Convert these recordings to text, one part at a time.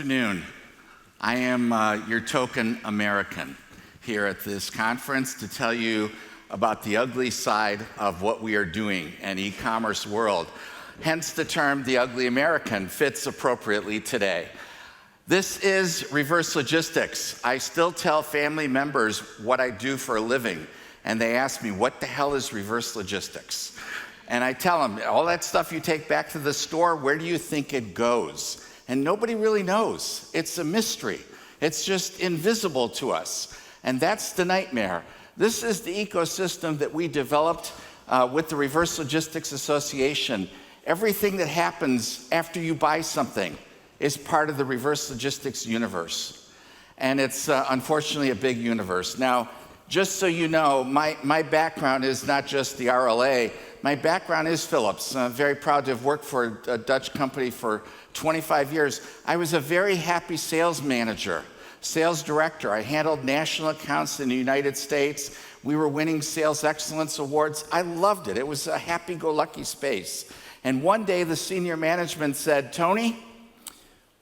afternoon. I am your token American here at this conference to tell you about the ugly side of what we are doing in e-commerce world. Hence the term the ugly American fits appropriately today. This is reverse logistics. I still tell family members what I do for a living, and they ask me, what the hell is reverse logistics? And I tell them, all that stuff you take back to the store, where do you think it goes? And nobody really knows. It's a mystery. It's just invisible to us. And that's the nightmare. This is the ecosystem that we developed with the Reverse Logistics Association. Everything that happens after you buy something is part of the reverse logistics universe. And it's unfortunately a big universe. Now, just so you know, my background is not just the RLA. My background is Philips. I'm very proud to have worked for a Dutch company for 25 years. I was a very happy sales manager, sales director. I handled national accounts in the United States. We were winning sales excellence awards. I loved it. It was a happy-go-lucky space. And one day the senior management said, Tony,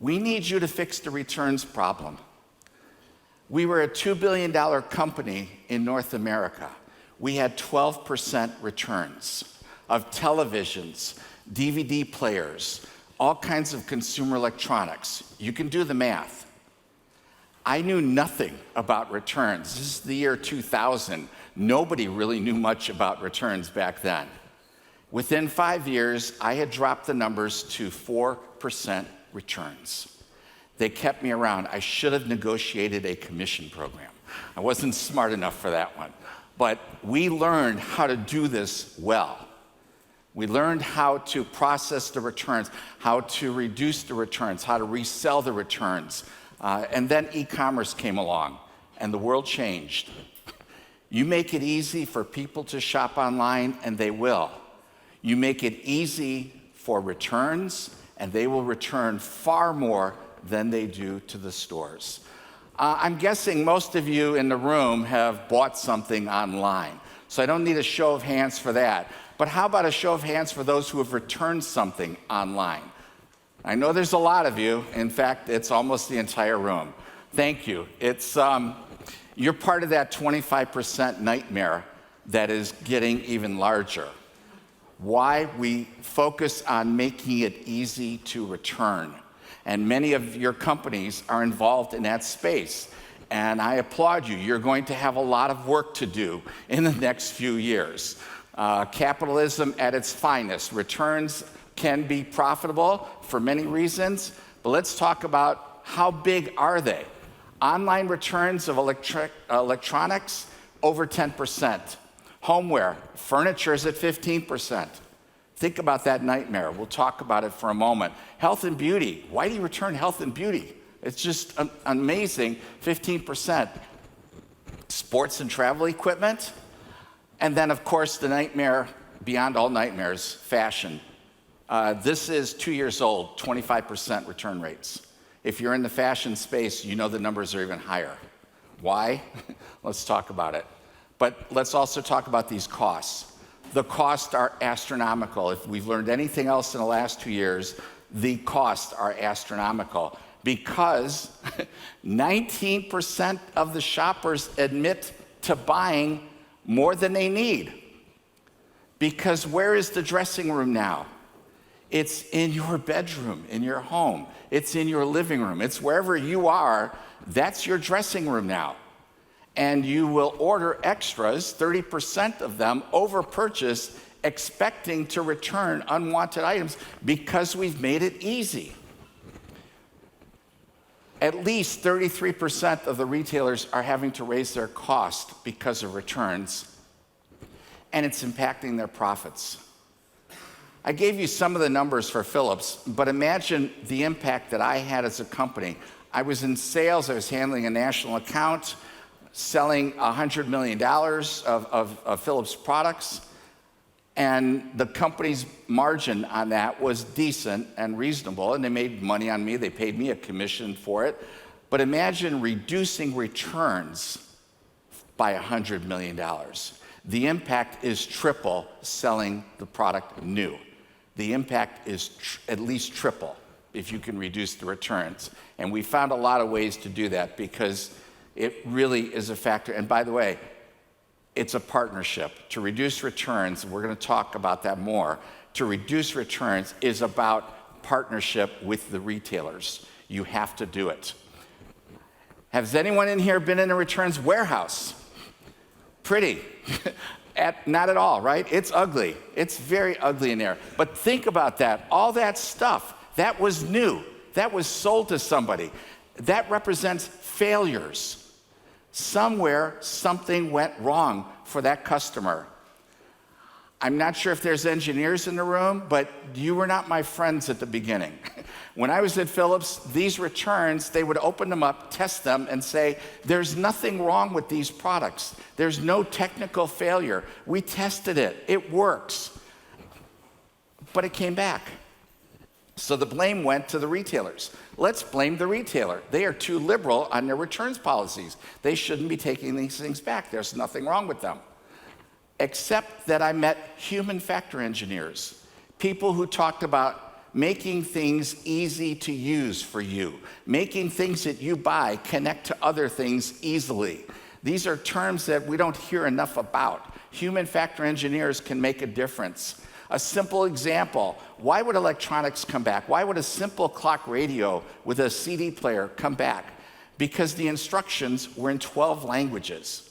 we need you to fix the returns problem. We were a $2 billion company in North America. We had 12% returns of televisions, DVD players, all kinds of consumer electronics. You can do the math. I knew nothing about returns. This is the year 2000. Nobody really knew much about returns back then. Within 5 years, I had dropped the numbers to 4% returns. They kept me around. I should have negotiated a commission program. I wasn't smart enough for that one. But we learned how to do this well. We learned how to process the returns, how to reduce the returns, how to resell the returns. And then e-commerce came along, and the world changed. You make it easy for people to shop online, and they will. You make it easy for returns, and they will return far more than they do to the stores. I'm guessing most of you in the room have bought something online, so I don't need a show of hands for that. But how about a show of hands for those who have returned something online? I know there's a lot of you. In fact, it's almost the entire room. Thank you. It's you're part of that 25% nightmare that is getting even larger. Why? We focus on making it easy to return. And many of your companies are involved in that space. And I applaud you. You're going to have a lot of work to do in the next few years. Capitalism at its finest. Returns can be profitable for many reasons, but let's talk about how big are they? Online returns of electronics, over 10%. Homeware, furniture is at 15%. Think about that nightmare. We'll talk about it for a moment. Health and beauty. Why do you return health and beauty? It's just amazing, 15%. Sports and travel equipment. And then, of course, the nightmare beyond all nightmares, fashion. This is 2 years old, 25% return rates. If you're in the fashion space, you know the numbers are even higher. Why? Let's talk about it. But let's also talk about these costs. The costs are astronomical. If we've learned anything else in the last 2 years, the costs are astronomical because 19% of the shoppers admit to buying more than they need. Because where is the dressing room now? It's in your bedroom, in your home. It's in your living room. It's wherever you are, that's your dressing room now. And you will order extras, 30% of them, over purchase, expecting to return unwanted items because we've made it easy. At least 33% of the retailers are having to raise their cost because of returns, and it's impacting their profits. I gave you some of the numbers for Philips, but imagine the impact that I had as a company. I was in sales, I was handling a national account, selling $100 million of Philips products, and the company's margin on that was decent and reasonable, and they made money on me. They paid me a commission for it. But imagine reducing returns by $100 million. The impact is triple selling the product new. The impact is at least triple. if you can reduce the returns. And we found a lot of ways to do that because it really is a factor. And by the way, it's a partnership. To reduce returns, we're going to talk about that more. To reduce returns is about partnership with the retailers. You have to do it. Has anyone in here been in a returns warehouse? Pretty. Not at all, right? It's ugly. It's very ugly in there. But think about that. All that stuff, that was new. That was sold to somebody. That represents failures. Somewhere, something went wrong for that customer. I'm not sure if there's engineers in the room, but you were not my friends at the beginning. When I was at Philips, these returns, they would open them up, test them, and say, there's nothing wrong with these products. There's no technical failure. We tested it. It works. But it came back. So the blame went to the retailers. Let's blame the retailer. They are too liberal on their returns policies. They shouldn't be taking these things back. There's nothing wrong with them. Except that I met human factor engineers, people who talked about making things easy to use for you, making things that you buy connect to other things easily. These are terms that we don't hear enough about. Human factor engineers can make a difference. A simple example, why would electronics come back? Why would a simple clock radio with a CD player come back? Because the instructions were in 12 languages.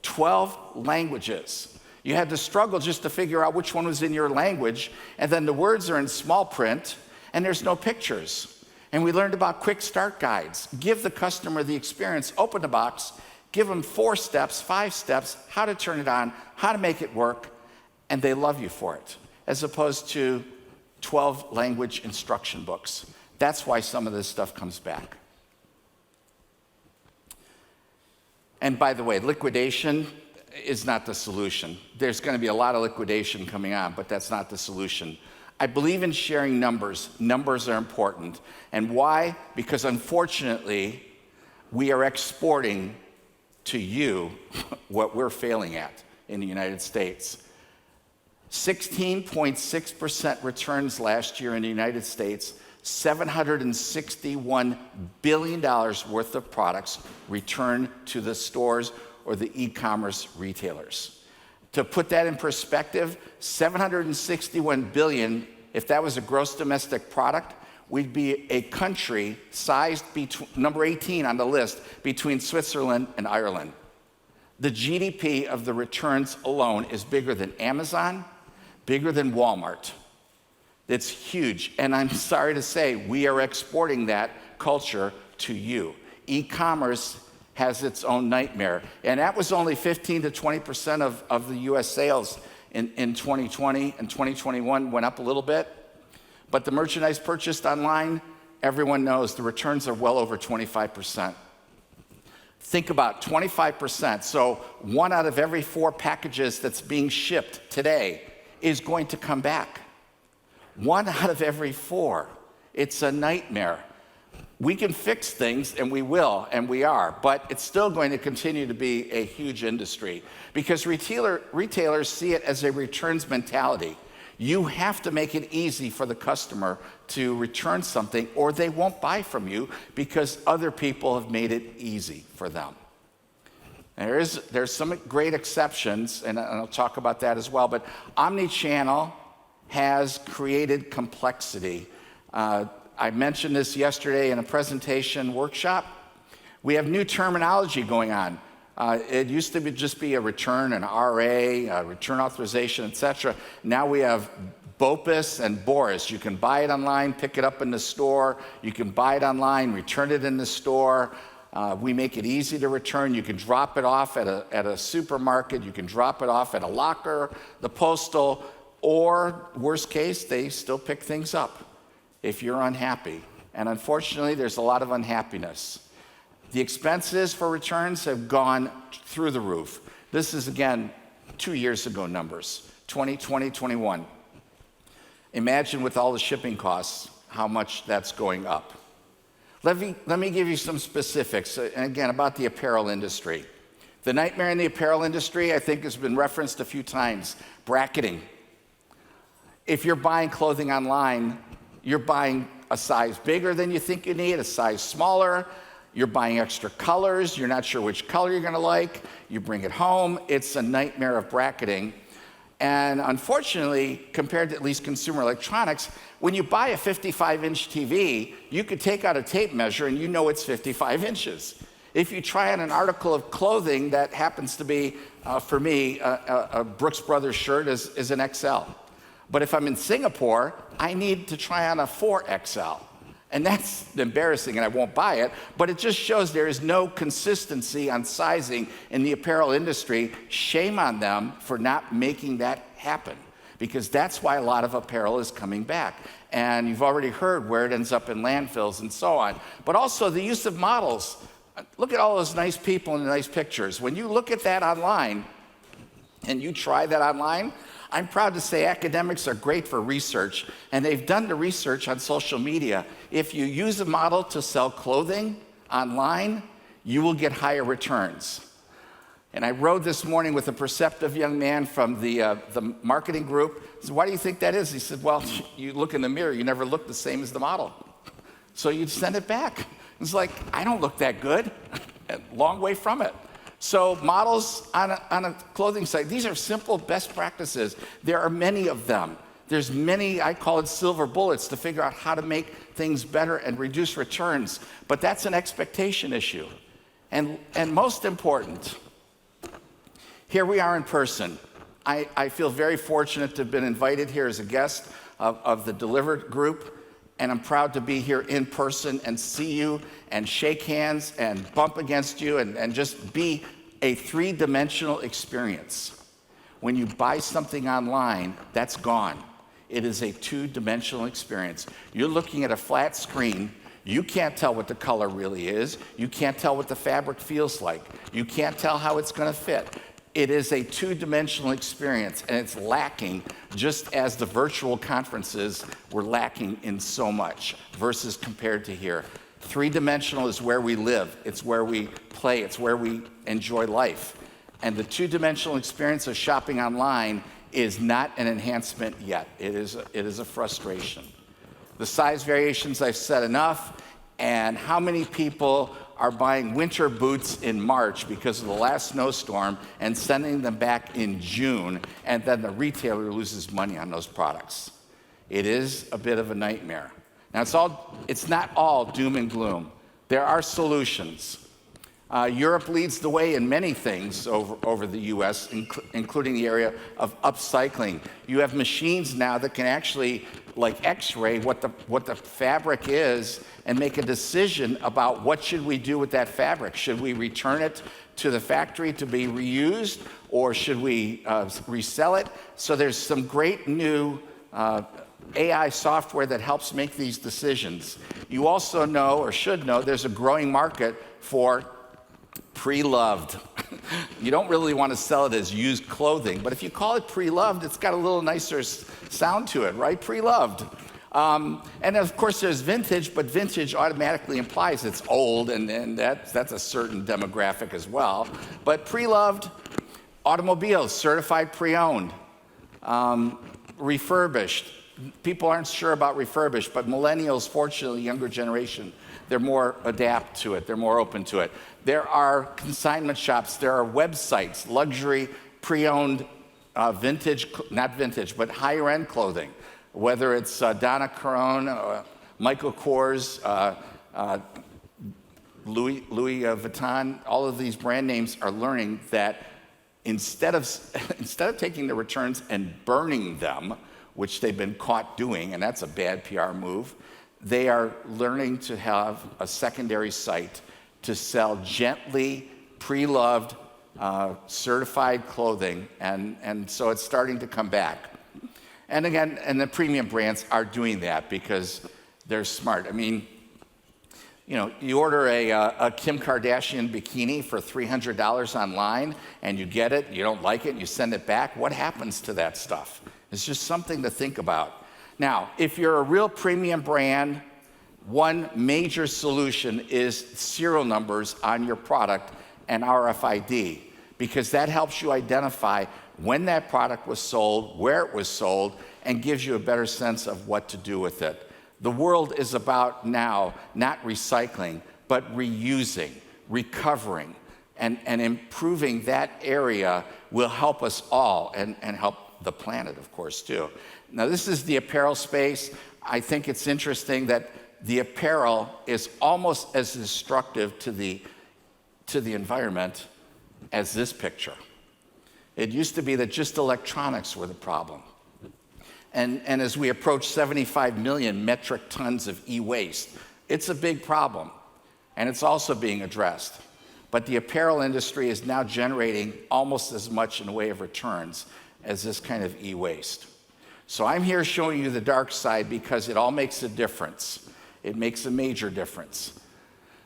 12 languages. You had to struggle just to figure out which one was in your language, and then the words are in small print, and there's no pictures. And we learned about quick start guides. Give the customer the experience, open the box, give them 4 steps, 5 steps, how to turn it on, how to make it work, and they love you for it, as opposed to 12 language instruction books. That's why some of this stuff comes back. And by the way, liquidation is not the solution. There's going to be a lot of liquidation coming on, but that's not the solution. I believe in sharing numbers. Numbers are important. And why? Because unfortunately, we are exporting to you what we're failing at in the United States. 16.6% returns last year in the United States, $761 billion worth of products returned to the stores or the e-commerce retailers. To put that in perspective, 761 billion, if that was a gross domestic product, we'd be a country sized number 18 on the list between Switzerland and Ireland. The GDP of the returns alone is bigger than Amazon, bigger than Walmart. It's huge, and I'm sorry to say, we are exporting that culture to you. E-commerce has its own nightmare. And that was only 15 to 20% of the US sales in 2020, and 2021 went up a little bit. But the merchandise purchased online, everyone knows the returns are well over 25%. Think about 25%. So 1 out of every 4 packages that's being shipped today is going to come back. 1 out of every 4. It's a nightmare. We can fix things, and we will, and we are, but it's still going to continue to be a huge industry because retailers see it as a returns mentality. You have to make it easy for the customer to return something, or they won't buy from you because other people have made it easy for them. There's some great exceptions, and I'll talk about that as well, but omnichannel has created complexity. I mentioned this yesterday in a presentation workshop. We have new terminology going on. It used to just be a return, an RA, a return authorization, etc. Now we have BOPUS and BORIS. You can buy it online, pick it up in the store. You can buy it online, return it in the store. We make it easy to return. You can drop it off at a supermarket. You can drop it off at a locker, the postal, or worst case, they still pick things up if you're unhappy. And unfortunately, there's a lot of unhappiness. The expenses for returns have gone through the roof. This is, again, 2 years ago numbers, 2020, 21. Imagine with all the shipping costs, how much that's going up. Let me give you some specifics, and again, about the apparel industry. The nightmare in the apparel industry, I think, has been referenced a few times, bracketing. If you're buying clothing online, you're buying a size bigger than you think you need, a size smaller. You're buying extra colors. You're not sure which color you're going to like. You bring it home. It's a nightmare of bracketing. And unfortunately, compared to at least consumer electronics, when you buy a 55-inch TV, you could take out a tape measure and you know it's 55 inches. If you try on an article of clothing that happens to be, for me, a Brooks Brothers shirt is an XL. But if I'm in Singapore, I need to try on a 4XL. And that's embarrassing, and I won't buy it, but it just shows there is no consistency on sizing in the apparel industry. Shame on them for not making that happen, because that's why a lot of apparel is coming back. And you've already heard where it ends up in landfills and so on. But also the use of models. Look at all those nice people and nice pictures. When you look at that online, and you try that online, I'm proud to say academics are great for research, and they've done the research on social media. If you use a model to sell clothing online, you will get higher returns. And I rode this morning with a perceptive young man from the marketing group. I said, "Why do you think that is?" He said, "Well, you look in the mirror, you never look the same as the model. So you'd send it back." It's like, I don't look that good. Long way from it. So models on a clothing site, these are simple best practices. There are many of them. There's many, I call it silver bullets, to figure out how to make things better and reduce returns. But that's an expectation issue. And most important, here we are in person. I feel very fortunate to have been invited here as a guest of the Delivered group. And I'm proud to be here in person and see you and shake hands and bump against you and just be a three-dimensional experience. When you buy something online, that's gone. It is a two-dimensional experience. You're looking at a flat screen. You can't tell what the color really is. You can't tell what the fabric feels like. You can't tell how it's going to fit. It is a two-dimensional experience, and it's lacking, just as the virtual conferences were lacking in so much versus compared to here. Three-dimensional is where we live. It's where we play. It's where we enjoy life. And the two-dimensional experience of shopping online is not an enhancement yet. It is a frustration. The size variations, I've said enough, and how many people are buying winter boots in March because of the last snowstorm and sending them back in June, and then the retailer loses money on those products. It is a bit of a nightmare. Now, it's not all doom and gloom. There are solutions. Europe leads the way in many things over the US, including the area of upcycling. You have machines now that can actually, like X-ray, what the fabric is and make a decision about what should we do with that fabric. Should we return it to the factory to be reused, or should we resell it? So there's some great new AI software that helps make these decisions. You also know, or should know, there's a growing market for pre-loved. You don't really want to sell it as used clothing, but if you call it pre-loved, it's got a little nicer sound to it, right? Pre-loved. And of course there's vintage, but vintage automatically implies it's old, and that's a certain demographic as well. But pre-loved, automobiles, certified pre-owned, refurbished. People aren't sure about refurbished, but millennials, fortunately, younger generation, they're more adapt to it. They're more open to it. There are consignment shops. There are websites, luxury, pre-owned, vintage, not vintage, but higher-end clothing. Whether it's Donna Karan, Michael Kors, Louis Vuitton, all of these brand names are learning that instead of taking the returns and burning them, which they've been caught doing, and that's a bad PR move, they are learning to have a secondary site to sell gently pre-loved, certified clothing, and so it's starting to come back. And again, and the premium brands are doing that because they're smart. I mean, you know, you order a Kim Kardashian bikini for $300 online, and you get it, you don't like it, and you send it back. What happens to that stuff? It's just something to think about. Now, if you're a real premium brand, one major solution is serial numbers on your product and RFID, because that helps you identify when that product was sold, where it was sold, and gives you a better sense of what to do with it. The world is about now not recycling, but reusing, recovering, and improving that area will help us all and help the planet, of course, too. Now, this is the apparel space. I think it's interesting that the apparel is almost as destructive to the environment as this picture. It used to be that just electronics were the problem. And as we approach 75 million metric tons of e-waste, it's a big problem, and it's also being addressed. But the apparel industry is now generating almost as much in the way of returns as this kind of e-waste. So I'm here showing you the dark side because it all makes a difference. It makes a major difference.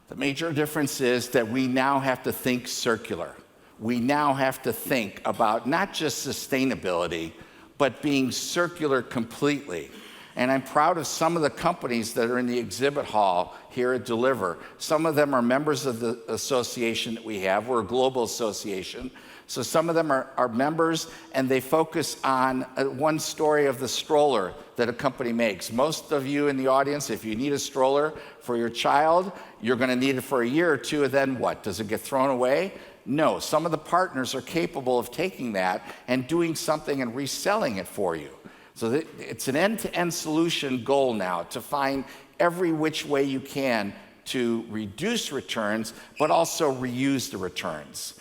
The major difference is that we now have to think circular. We now have to think about not just sustainability, but being circular completely. And I'm proud of some of the companies that are in the exhibit hall here at Deliver. Some of them are members of the association that we have. We're a global association. So some of them are members, and they focus on one story of the stroller that a company makes. Most of you in the audience, if you need a stroller for your child, you're going to need it for a year or two, and then what? Does it get thrown away? No. Some of the partners are capable of taking that and doing something and reselling it for you. So it's an end-to-end solution goal now to find every which way you can to reduce returns, but also reuse the returns.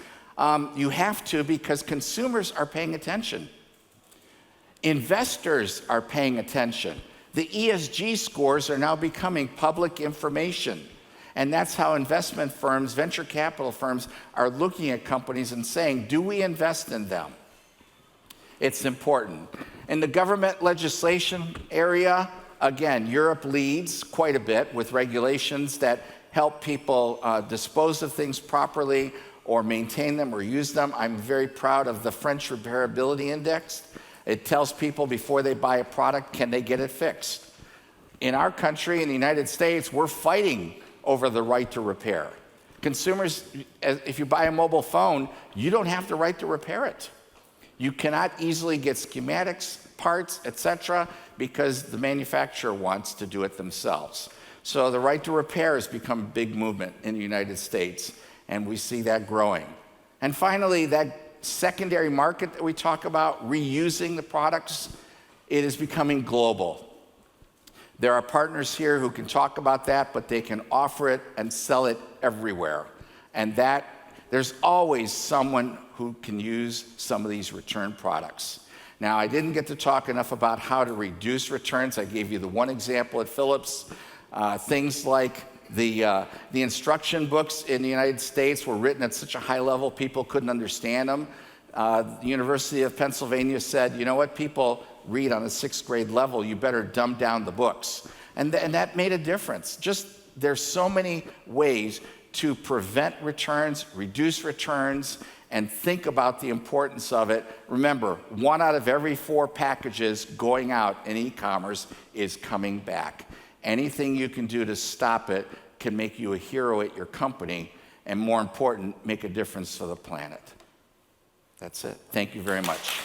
You have to, because consumers are paying attention. Investors are paying attention. The ESG scores are now becoming public information. And that's how investment firms, venture capital firms, are looking at companies and saying, do we invest in them? It's important. In the government legislation area, again, Europe leads quite a bit with regulations that help people dispose of things properly, or maintain them or use them. I'm very proud of the French Repairability Index. It tells people before they buy a product, can they get it fixed? In our country, in the United States, we're fighting over the right to repair. Consumers, if you buy a mobile phone, you don't have the right to repair it. You cannot easily get schematics, parts, etc., because the manufacturer wants to do it themselves. So the right to repair has become a big movement in the United States, and we see that growing. And finally, that secondary market that we talk about, reusing the products, it is becoming global. There are partners here who can talk about that, but they can offer it and sell it everywhere. And that, there's always someone who can use some of these return products. Now, I didn't get to talk enough about how to reduce returns. I gave you the one example at Philips. Things like the instruction books in the United States were written at such a high level, people couldn't understand them. The University of Pennsylvania said, you know what, people read on a 6th grade level, you better dumb down the books. And that made a difference. There's so many ways to prevent returns, reduce returns, and think about the importance of it. Remember, 1 out of every 4 packages going out in e-commerce is coming back. Anything you can do to stop it can make you a hero at your company, and more important, make a difference for the planet. That's it. Thank you very much.